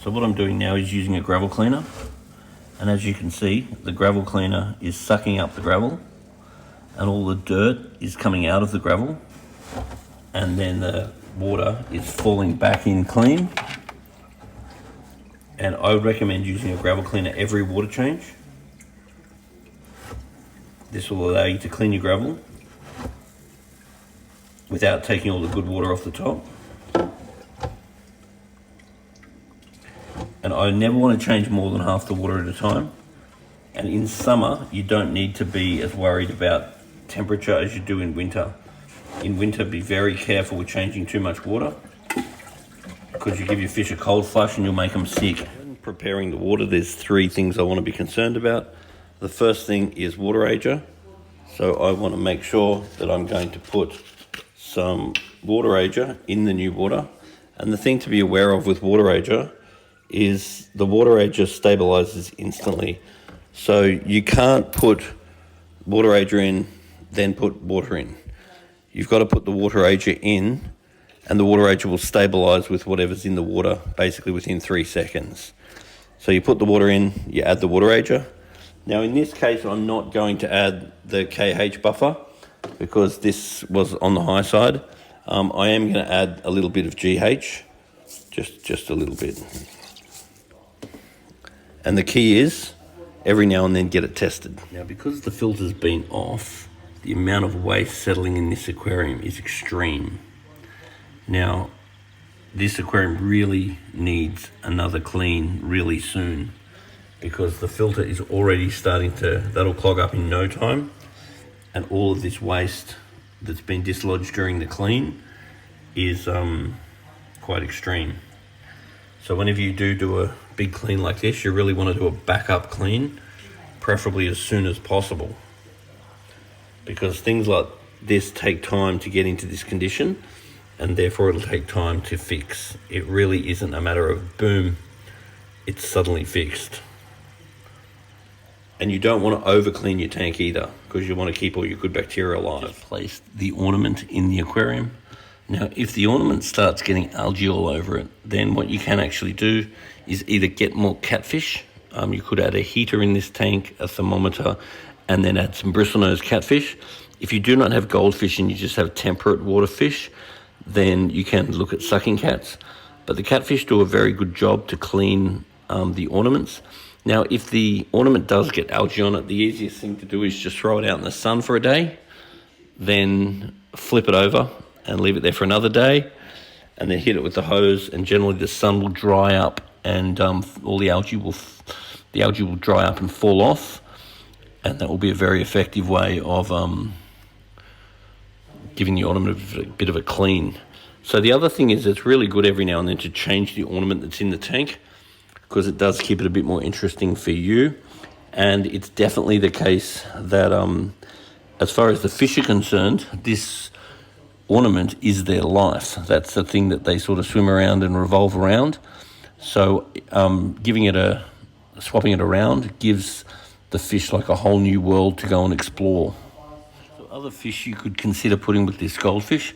So what I'm doing now is using a gravel cleaner, and as you can see, the gravel cleaner is sucking up the gravel and all the dirt is coming out of the gravel, and then the water is falling back in clean. And I would recommend using a gravel cleaner every water change. This will allow you to clean your gravel without taking all the good water off the top. And I never want to change more than half the water at a time. And in summer, you don't need to be as worried about temperature as you do in winter. In winter, be very careful with changing too much water, because you give your fish a cold flush and you'll make them sick. When preparing the water, there's 3 things I want to be concerned about. The first thing is water ager. So I want to make sure that I'm going to put some water ager in the new water. And the thing to be aware of with water ager is the water ager stabilizes instantly. So you can't put water ager in, then put water in. You've got to put the water ager in, and the water ager will stabilize with whatever's in the water basically within 3 seconds. So you put the water in, you add the water ager. Now in this case, I'm not going to add the KH buffer because this was on the high side. I am going to add a little bit of GH, just a little bit. And the key is every now and then get it tested. Now because the filter's been off, the amount of waste settling in this aquarium is extreme. Now, this aquarium really needs another clean really soon, because the filter is already that'll clog up in no time, and all of this waste that's been dislodged during the clean is quite extreme. So whenever you do a big clean like this, you really want to do a backup clean, preferably as soon as possible, because things like this take time to get into this condition, and therefore it'll take time to fix. It really isn't a matter of boom, it's suddenly fixed. And you don't want to over clean your tank either, because you want to keep all your good bacteria alive. Just place the ornament in the aquarium. Now, if the ornament starts getting algae all over it, then what you can actually do is either get more catfish. You could add a heater in this tank, a thermometer, and then add some bristlenose catfish. If you do not have goldfish and you just have temperate water fish, then you can look at sucking cats. But the catfish do a very good job to clean the ornaments. Now, if the ornament does get algae on it, the easiest thing to do is just throw it out in the sun for a day, then flip it over and leave it there for another day, and then hit it with the hose, and generally the sun will dry up and all the algae will dry up and fall off, and that will be a very effective way of giving the ornament a bit of a clean. So the other thing is, it's really good every now and then to change the ornament that's in the tank, because it does keep it a bit more interesting for you. And it's definitely the case that as far as the fish are concerned, this ornament is their life. That's the thing that they sort of swim around and revolve around. So swapping it around gives the fish like a whole new world to go and explore. So other fish you could consider putting with this goldfish.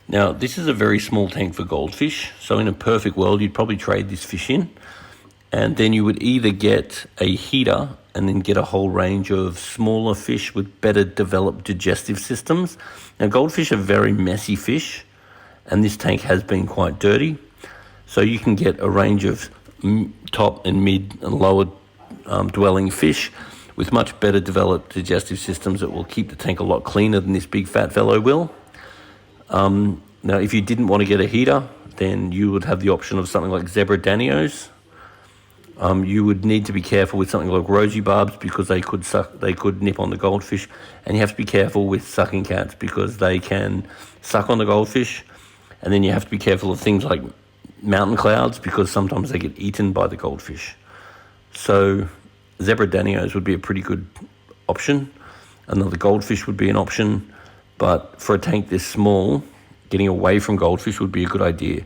Now, this is a very small tank for goldfish, so in a perfect world you'd probably trade this fish in, and then you would either get a heater and then get a whole range of smaller fish with better developed digestive systems. Now, goldfish are very messy fish, and this tank has been quite dirty, so you can get a range of top and mid and lower dwelling fish with much better developed digestive systems that will keep the tank a lot cleaner than this big fat fellow will. Now, if you didn't want to get a heater, then you would have the option of something like zebra danios. You would need to be careful with something like rosy barbs, because they could nip on the goldfish, and you have to be careful with sucking cats because they can suck on the goldfish. And then you have to be careful of things like mountain clouds, because sometimes they get eaten by the goldfish. So zebra danios would be a pretty good option. Another goldfish would be an option, but for a tank this small, getting away from goldfish would be a good idea.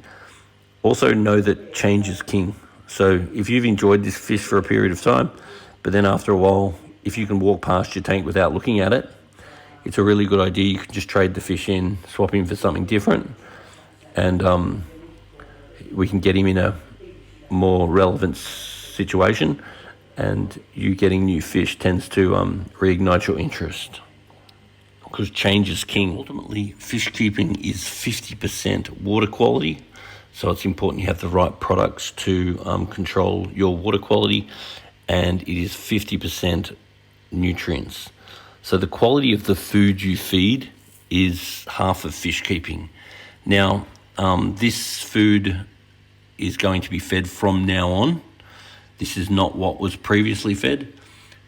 Also know that change is king. So if you've enjoyed this fish for a period of time, but then after a while, if you can walk past your tank without looking at it, it's a really good idea. You can just trade the fish in, swap him for something different, and we can get him in a more relevant situation, and you getting new fish tends to reignite your interest, because change is king. Ultimately, fish keeping is 50% water quality, so it's important you have the right products to control your water quality, and it is 50% nutrients. So the quality of the food you feed is half of fish keeping. Now, this food is going to be fed from now on. This is not what was previously fed,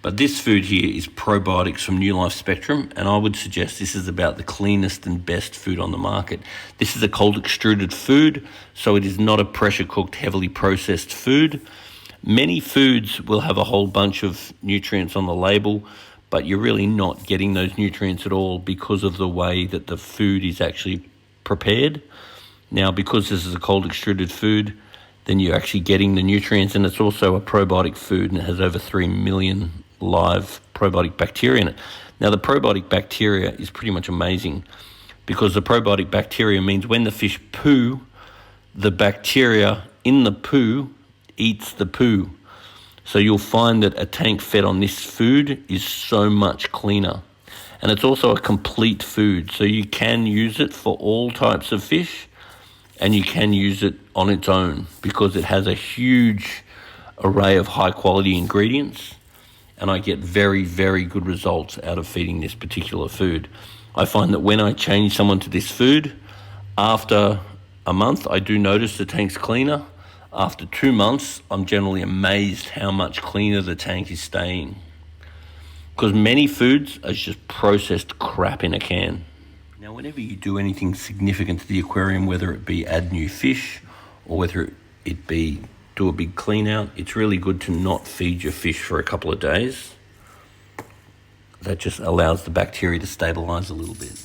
but this food here is probiotics from New Life Spectrum, and I would suggest this is about the cleanest and best food on the market. This is a cold extruded food, so it is not a pressure cooked, heavily processed food. Many foods will have a whole bunch of nutrients on the label, but you're really not getting those nutrients at all because of the way that the food is actually prepared. Now, because this is a cold extruded food, then you're actually getting the nutrients, and it's also a probiotic food, and it has over 3 million live probiotic bacteria in it. Now, the probiotic bacteria is pretty much amazing, because the probiotic bacteria means when the fish poo, the bacteria in the poo eats the poo. So you'll find that a tank fed on this food is so much cleaner. And it's also a complete food, so you can use it for all types of fish, and you can use it on its own because it has a huge array of high quality ingredients, and I get very, very good results out of feeding this particular food. I find that when I change someone to this food, after a month, I do notice the tank's cleaner. After 2 months, I'm generally amazed how much cleaner the tank is staying, because many foods are just processed crap in a can. Now, whenever you do anything significant to the aquarium, whether it be add new fish or whether it be do a big clean out, it's really good to not feed your fish for a couple of days. That just allows the bacteria to stabilize a little bit.